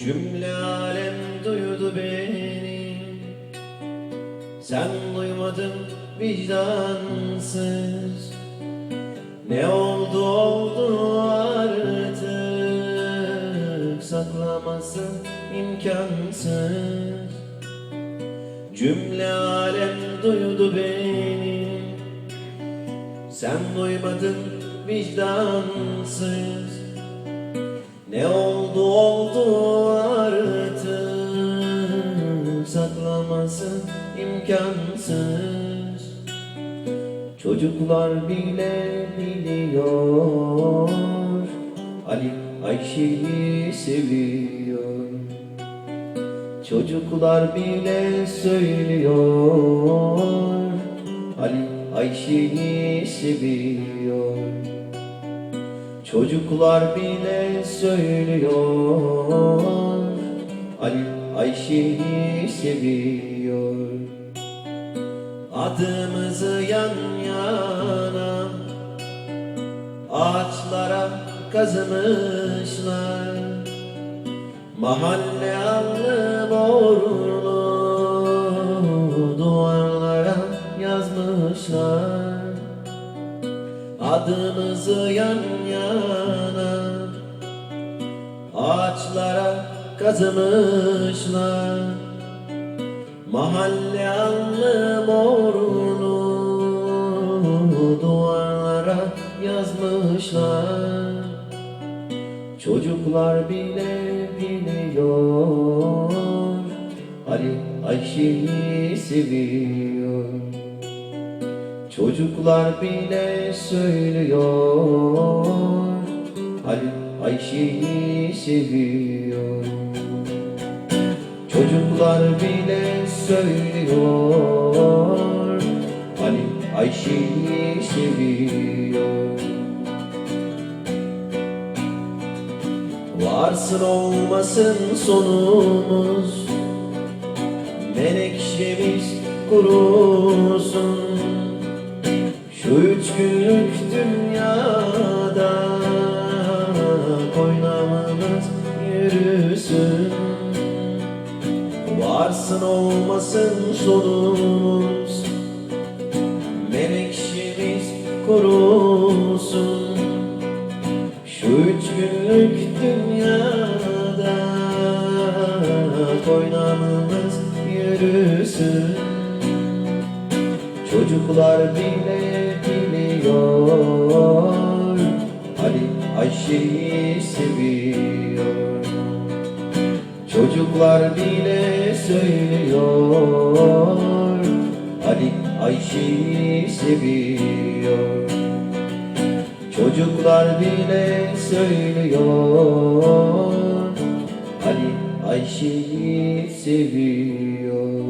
Cümle alem duydu beni, sen duymadın vicdansız. Ne oldu oldu artık, saklaması imkansız. Cümle alem duydu beni, sen duymadın vicdansız. Ne oldu oldu artık, saklaması imkansız. Çocuklar bile biliyor, Ali Ayşe'yi seviyor. Çocuklar bile söylüyor, Ali Ayşe'yi seviyor. Çocuklar bile söylüyor, Ali Ayşe'yi seviyor. Adımızı yan yana ağaçlara kazımışlar, mahalle alnı borlu duvarlara yazmışlar. Adımızı yan yana ağaçlara kazımışlar, mahalle alnı morunu duvarlara yazmışlar. Çocuklar bile biliyor, Ali Ayşe'yi seviyor. Çocuklar bile söylüyor, Ali Ayşe'yi seviyor. Çocuklar bile söylüyor, Ali Ayşe'yi seviyor. Varsın olmasın sonumuz, menekşemiz kurusun. Şu 3 günlük dünyada oynamamız yürüsün. Varsın olmasın sonumuz, menekşemiz kurusun. Şu 3 günlük dünyada oynamamız yürüsün. Çocuklar bile biliyor, Ali Ayşe'yi seviyor. Çocuklar bile söylüyor, Ali Ayşe'yi seviyor. Çocuklar bile söylüyor, Ali Ayşe'yi seviyor.